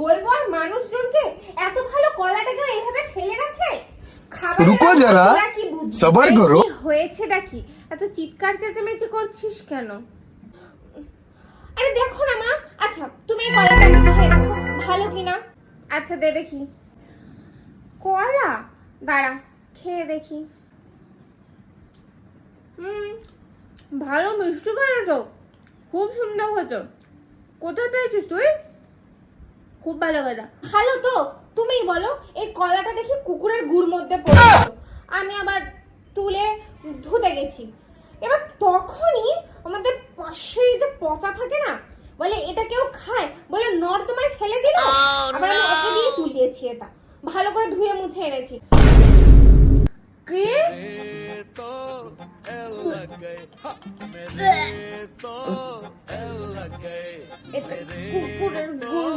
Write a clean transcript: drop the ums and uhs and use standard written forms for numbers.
বলবো আর মানুষজনকে? এত ভালো কলাটাকে এইভাবে ফেলে রাখে? রুকো যারা, সবার করো। হয়েছেটা কি? এত চিৎকার চেঁচামেচি করছিস কেন? আরে দেখো না মা। আচ্ছা তুমি এই কলাটাকে খেয়ে দেখো ভালো কিনা। আচ্ছা দে দেখি। কলা? দাঁড়া খেয়ে দেখি। ভালো মিষ্টি কলা তো, খুব সুন্দর হতো। কোথায় পেয়েছিস তুই? খুব ভালো কথা। ভালো তো, তুমিই বলো। এই কলাটা দেখি কুকুরের গুড় মধ্যে পড়েছিল, আমি আবার তুলে ধুতে গেছি। এবার তখনই আমাদের পাশে যে পচা থাকে না, বলে এটা কেউ খায়, বলে নর্দমায় ফেলে দিল। আবার আমি ওকে দিয়ে তুলিয়েছি, এটা ভালো করে ধুয়ে মুছে এনেছি। কি? কুকুরের গুড়